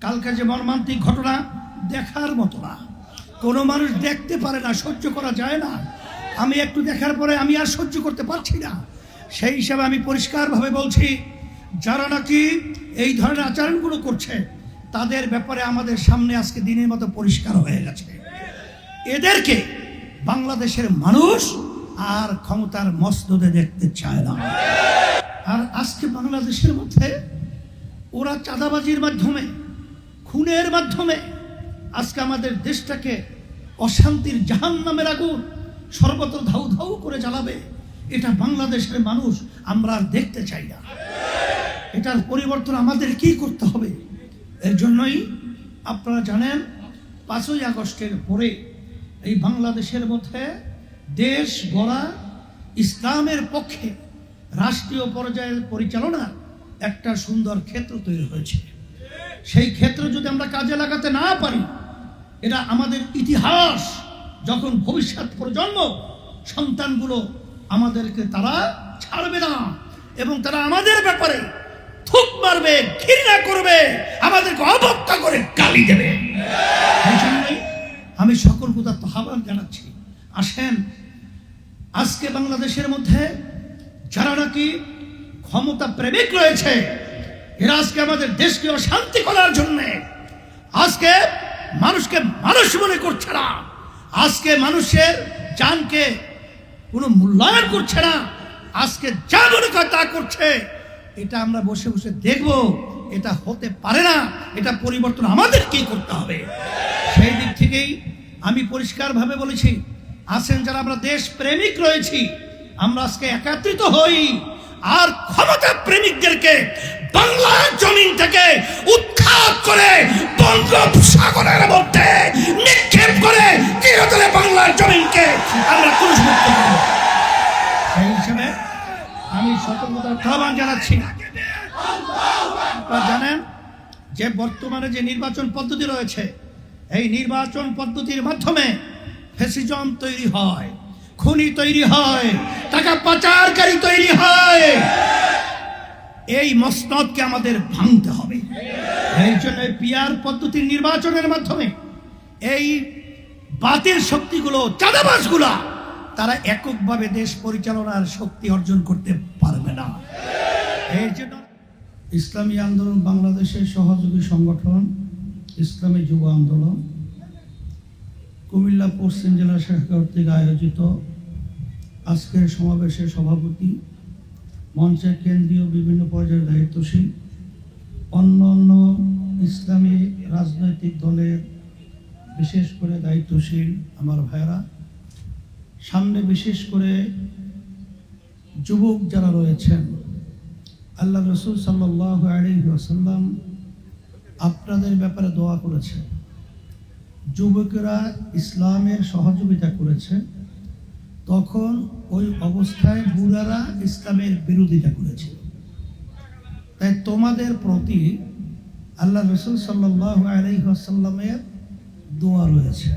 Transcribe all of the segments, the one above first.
কালকে যে মর্মান্তিক ঘটনা দেখার মতো না, কোনো মানুষ দেখতে পারে না, সহ্য করা যায় না। আমি একটু দেখার পরে আমি আর সহ্য করতে পারছি না। সেই হিসাবে আমি পরিষ্কারভাবে বলছি, যারা নাকি এই ধরনের আচরণগুলো করছে তাদের ব্যাপারে আমাদের সামনে আজকে দিনের মতো পরিষ্কার হয়ে গেছে। এদেরকে বাংলাদেশের মানুষ আর ক্ষমতার মসনদে দেখতে চায় না। আর আজকে বাংলাদেশের মধ্যে ওরা চাঁদাবাজির মাধ্যমে, খুনের মাধ্যমে আজকে আমাদের দেশটাকে অশান্তির জাহান্নামের আগুন সর্বত্র ধাউ ধাউ করে জ্বালাবে। এটা বাংলাদেশের মানুষ আমরা আর দেখতে চাই না। এটার পরিবর্তন আমাদের কি করতে হবে? এর জন্যই আপনারা জানেন 5ই আগস্টের পরে এই বাংলাদেশের মধ্যে দেশ গড়া, ইসলামের পক্ষে রাষ্ট্রীয় পর্যায়ের পরিচালনার একটা সুন্দর ক্ষেত্র তৈরি হয়েছে। সেই ক্ষেত্র যদি আমরা কাজে লাগাতে না পারি, এটা আমাদের ইতিহাস, যখন ভবিষ্যৎ প্রজন্ম সন্তানগুলো আমাদেরকে তারা ছাড়বে না এবং তারা আমাদের ব্যাপারে থুক মারবে, ঘৃণা করবে, আমাদেরকে অবজ্ঞা করে গালি দেবে। সেই জন্যই আমি সকল উদাত্ত আহ্বান জানাচ্ছি, আসেন আজকে বাংলাদেশের মধ্যে যারা নাকি ক্ষমতা প্রেমিক রয়েছে, এরা আজকে আমাদের দেশকে অশান্তি করার জন্য আজকে মানুষকে মানুষ মনে করছে না, আজকে মানুষের জানকে কোনো মূল্যায়ন করছে না, আজকে যা মনে করে তা করছে। এটা আমরা বসে বসে দেখব, এটা হতে পারে না। এটা পরিবর্তন আমাদেরকেই করতে হবে। সেই দিক থেকেই আমি পরিষ্কারভাবে বলেছি, আসেন যারা আমরা দেশ প্রেমিক রয়েছি, আমরা আজকে একত্রিত হই আর ক্ষমতা প্রেমিকদেরকে বাংলার জমিন থেকে উৎখাত করে বঙ্গোপসাগরের মধ্যে নিক্ষেপ করে চিরতরে বাংলার জমিনকে আমরা ক্রুশমুক্ত করব। সেই হিসেবে আমি সতর্কতার আহ্বান জানাচ্ছি। আপনারা জানেন যে বর্তমানে যে নির্বাচন পদ্ধতি রয়েছে, এই নির্বাচন পদ্ধতির মাধ্যমে ফ্যাসিজম তৈরি হয়, খুনি তৈরি হয়, টাকা পাচারকারী তৈরি হয়। এই মসনদকে আমাদের ভাঙতে হবে। এই জন্য পিআর পদ্ধতির নির্বাচনের মাধ্যমে এই বাতিল শক্তিগুলো, চাঁদাবাজগুলা, তারা এককভাবে দেশ পরিচালনার শক্তি অর্জন করতে পারবে না। এই জন্য ইসলামী আন্দোলন বাংলাদেশের সহযোগী সংগঠন ইসলামী যুব আন্দোলন কুমিল্লা পশ্চিম জেলা শাখা কর্তৃক আয়োজিত আজকের সমাবেশের সভাপতি, মঞ্চের কেন্দ্রীয় বিভিন্ন পর্যায়ের দায়িত্বশীল, অন্য অন্য ইসলামী রাজনৈতিক দলের বিশেষ করে দায়িত্বশীল আমার ভাইরা, সামনে বিশেষ করে যুবক যারা রয়েছেন, আল্লাহ রসুল সাল্লাল্লাহু আলাইহি ওয়াসাল্লাম আপনাদের ব্যাপারে দোয়া করেছে। যুবকেরা ইসলামের সহযোগিতা করেছে, তখন ওই অবস্থায় বুড়ারা ইসলামের বিরোধিতা করেছে। তাই তোমাদের প্রতি আল্লাহ রসুল সাল্লাল্লাহু আলাইহি ওয়াসাল্লামের দোয়া রয়েছে।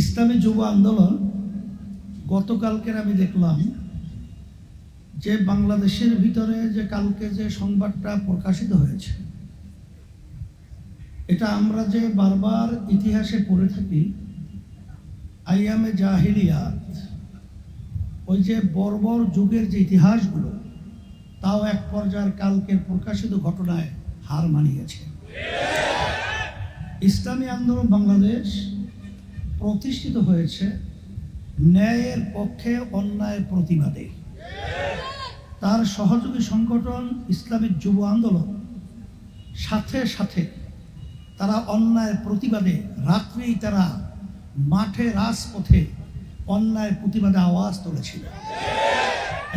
ইসলামী যুব আন্দোলন গতকালকের আমি দেখলাম যে বাংলাদেশের ভিতরে যে কালকে যে সংবাদটা প্রকাশিত হয়েছে, এটা আমরা যে বারবার ইতিহাসে পড়ে থাকি, আইয়ামে জাহিলিয়াত, ওই যে বর্বর যুগের যে ইতিহাসগুলো, তাও এক পর্যায়ের কালকের প্রকাশিত ঘটনায় হার মানিয়েছে। ইসলামী আন্দোলন বাংলাদেশ প্রতিষ্ঠিত হয়েছে ন্যায়ের পক্ষে, অন্যায়ের প্রতিবাদে। তার সহযোগী সংগঠন ইসলামিক যুব আন্দোলন সাথে সাথে তারা অন্যায়ের প্রতিবাদে রাত্রেই তারা মাঠে, রাজপথে অন্যায়ের প্রতিবাদে আওয়াজ তুলেছিল।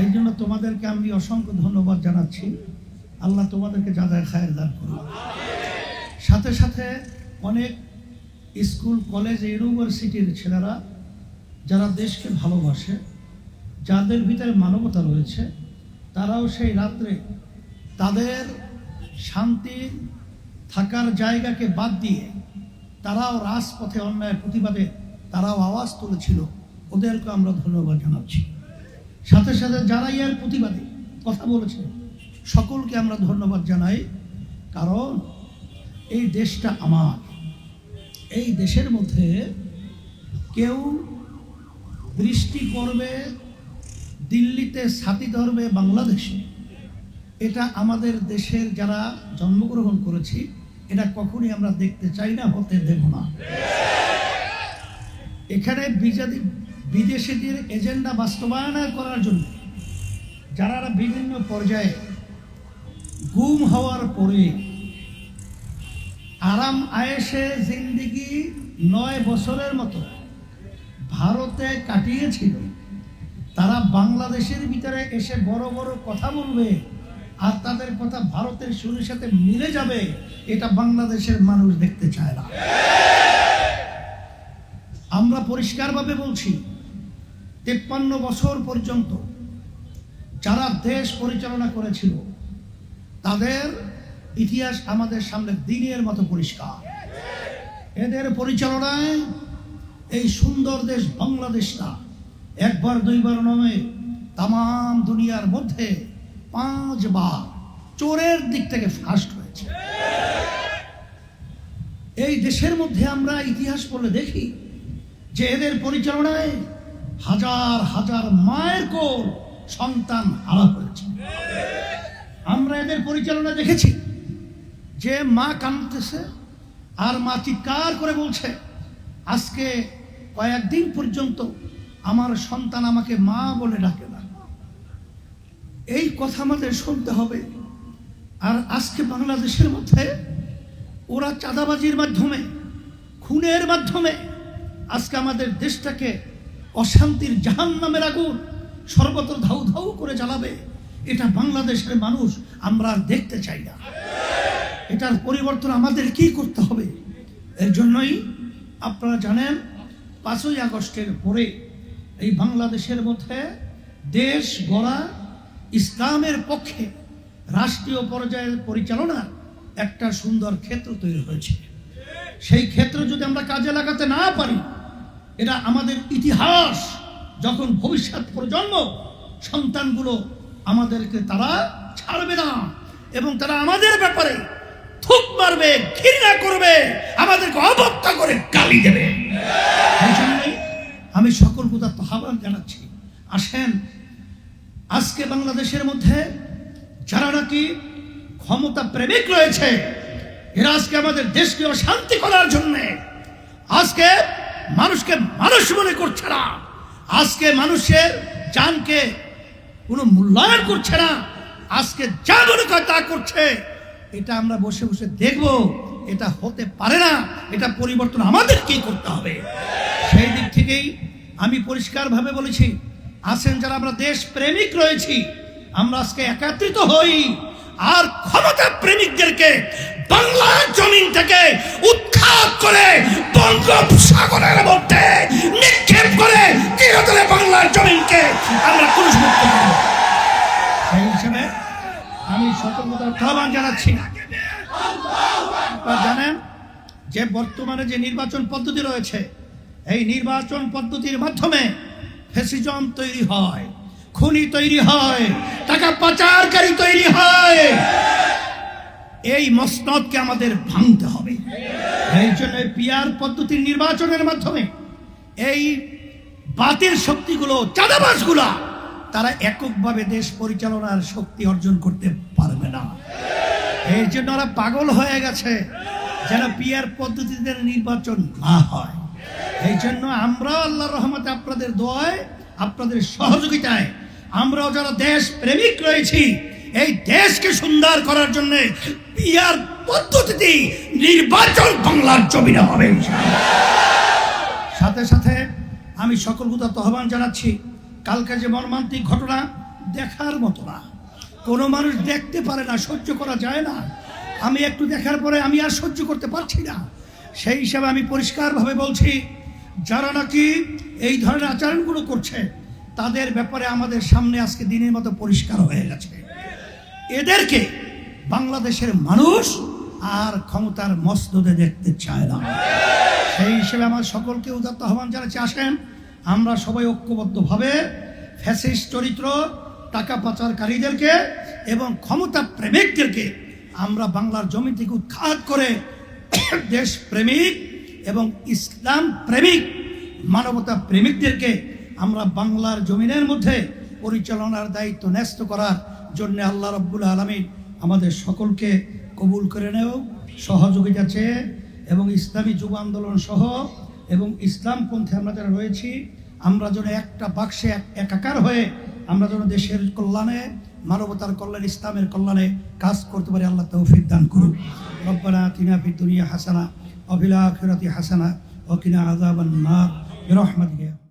এই জন্য তোমাদেরকে আমি অসংখ্য ধন্যবাদ জানাচ্ছি। আল্লাহ তোমাদেরকে যাদের খায়ের দান করুন। সাথে সাথে অনেক স্কুল, কলেজ, ইউনিভার্সিটির ছেলেরা যারা দেশকে ভালোবাসে, যাদের ভিতরে মানবতা রয়েছে, তারাও সেই রাত্রে তাদের শান্তি থাকার জায়গাকে বাদ দিয়ে তারাও রাজপথে অন্যায়ের প্রতিবাদে তারাও আওয়াজ তুলেছিল। ওদেরকে আমরা ধন্যবাদ জানাচ্ছি। সাথে সাথে যারা এর প্রতিবাদে কথা বলেছে সকলকে আমরা ধন্যবাদ জানাই। কারণ এই দেশটা আমার। এই দেশের মধ্যে কেউ দৃষ্টি করবে দিল্লিতে, ছাতি ধরবে বাংলাদেশে, এটা আমাদের দেশের যারা জন্মগ্রহণ করেছি এটা কখনই আমরা দেখতে চাই না, হতে দেব না। এখানে বিদেশিদের এজেন্ডা বাস্তবায়ন করার জন্য যারা বিভিন্ন পর্যায়ে গুম হওয়ার পরে আরাম আয়েশে জিন্দিগি 9 বছরের মতো ভারতে কাটিয়েছিল, তারা বাংলাদেশের ভিতরে এসে বড় বড় কথা বলবে আর তাদের কথা ভারতের সুরের সাথে মিলে যাবে, এটা বাংলাদেশের মানুষ দেখতে চায় না। আমরা পরিষ্কারভাবে বলছি, 53 বছর পর্যন্ত যারা দেশ পরিচালনা করেছিল তাদের ইতিহাস আমাদের সামনে দিনের মতো পরিষ্কার। এদের পরিচালনায় এই সুন্দর দেশ বাংলাদেশটা একবার দুইবার নয়, তাম দুনিয়ার মধ্যে 5 বার চোরের দিক থেকে ফার্স্ট হয়েছে। এই দেশের মধ্যে আমরা ইতিহাস পড়লে দেখি যে এদের পরিচালনায় হাজার হাজার মায়ের কোল সন্তান হারা হয়েছে। আমরা এদের পরিচালনা দেখেছি যে মা কাঁদতেছে আর মা চিৎকার করে বলছে, আজকে কয়েকদিন পর্যন্ত আমার সন্তান আমাকে মা বলে ডাকে না। এই কথা আমাদের শুনতে হবে। আর আজকে বাংলাদেশের মধ্যে ওরা চাঁদাবাজির মাধ্যমে, খুনের মাধ্যমে আজকে আমাদের দেশটাকে অশান্তির জাহান্নামের আগুন সর্বত্র ধাউ ধাউ করে জ্বালাবে, এটা বাংলাদেশের মানুষ আমরা আর দেখতে চাই না। এটার পরিবর্তন আমাদের কি করতে হবে? এর জন্যই আপনারা জানেন 5ই আগস্টের পরে এই বাংলাদেশের মধ্যে দেশ গড়া, ইসলামের পক্ষে রাষ্ট্রীয় পর্যায়ের পরিচালনার একটা সুন্দর ক্ষেত্র তৈরি হয়েছে। সেই ক্ষেত্র যদি আমরা কাজে লাগাতে না পারি, এটা আমাদের ইতিহাস, যখন ভবিষ্যৎ প্রজন্ম সন্তানগুলো আমাদেরকে তারা ছাড়বে না এবং তারা আমাদের ব্যাপারে থুক মারবে, ঘৃণা করবে, আমাদেরকে অবজ্ঞা করে গালি দেবে। এই জন্যই আমি সকল উদাত্ত আহ্বান জানাচ্ছি, আসেন আজকে বাংলাদেশের মধ্যে যারা নাকি ক্ষমতা প্রেমিক রয়েছে, এরা আজকে আমাদের দেশকে অশান্তি করার জন্য আজকে মানুষকে মানুষ মনে করছে না, আজকে মানুষের জানকে কোনো মূল্যায়ন করছে না, আজকে যা মনে করে তা করছে। এটা আমরা বসে বসে দেখব, এটা হতে পারে না। এটা পরিবর্তন আমাদেরকেই করতে হবে। সেই দিক থেকেই আমি পরিষ্কারভাবে বলেছি, আসেন যারা আমরা দেশ প্রেমিক রয়েছি, আমরা আজকে একত্রিত হই আর ক্ষমতা প্রেমিকদেরকে বাংলার জমিন থেকে উৎখাত করে বঙ্গোপসাগরের মধ্যে নিক্ষেপ করে চিরতরে বাংলার জমিনকে আমরা পুরস্কৃত করব। সেই হিসেবে আমি সতর্কতার আহ্বান জানাচ্ছি। আপনারা জানেন যে বর্তমানে যে নির্বাচন পদ্ধতি রয়েছে, এই নির্বাচন পদ্ধতির মাধ্যমে ফ্যাসিজম তৈরি হয়, খুনি তৈরি হয়, টাকা পাচারকারী তৈরি হয়। এই মসনদকে আমাদের ভাঙতে হবে। এই জন্য পিআর পদ্ধতির নির্বাচনের মাধ্যমে এই বাতিল শক্তিগুলো, চাঁদাবাজগুলা, তারা এককভাবে দেশ পরিচালনার শক্তি অর্জন করতে পারবে না। এই জন্য ওরা পাগল হয়ে গেছে যেন পিআর পদ্ধতিতে নির্বাচন না হয়। এই জন্য আমরা আল্লাহর রহমতে, আপনাদের দোয়ায়, আপনাদের সহযোগিতায় আমরাও যারা দেশ প্রেমিক রয়েছি, এই দেশকে সুন্দর করার জন্য পিআর পদ্ধতিতে নির্বাচন বাংলার জমিনে হবে। সাথে সাথে আমি সকল উদাত্ত আহ্বান জানাচ্ছি, কালকে যে মর্মান্তিক ঘটনা দেখার মতো না, কোনো মানুষ দেখতে পারে না, সহ্য করা যায় না। আমি একটু দেখার পরে আমি আর সহ্য করতে পারছি না। সেই হিসাবে আমি পরিষ্কারভাবে বলছি, যারা নাকি এই ধরনের আচরণগুলো করছে তাদের ব্যাপারে আমাদের সামনে আজকে দিনের মতো পরিষ্কার হয়ে গেছে। এদেরকে বাংলাদেশের মানুষ আর ক্ষমতার মসনদে দেখতে চায় না। সেই হিসেবে আমার সকলকে উদাত্ত আহ্বান জানাচ্ছি, আসেন আমরা সবাই ঐক্যবদ্ধভাবে ফ্যাসিস্ট চরিত্র, টাকা পাচারকারীদেরকে এবং ক্ষমতা প্রেমিকদেরকে আমরা বাংলার জমি থেকে উৎখাত করে দেশ প্রেমিক এবং ইসলাম প্রেমিক মানবতা প্রেমিকদেরকে আমরা বাংলার জমিনের মধ্যে পরিচালনার দায়িত্ব ন্যস্ত করার জন্য আল্লাহ রাব্বুল আলামিন আমাদের সকলকে কবুল করে নেও, সহযোগিতা চেয়ে, এবং ইসলামী যুব আন্দোলন সহ এবং ইসলামপন্থী আমরা যারা রয়েছি আমরা যেন একটা বাক্সে একাকার হয়ে আমরা যেন দেশের কল্যাণে, মানবতার কল্যাণে, ইসলামের কল্যাণে কাজ করতে পারি। আল্লাহ তৌফিক দান করুন। রব্বানা আতিনা ফিদ দুনিয়া হাসানা ওয়া ফিল আখিরাতি হাসানা ওয়া কিনা আযাবান নার বিরহমাতিকা।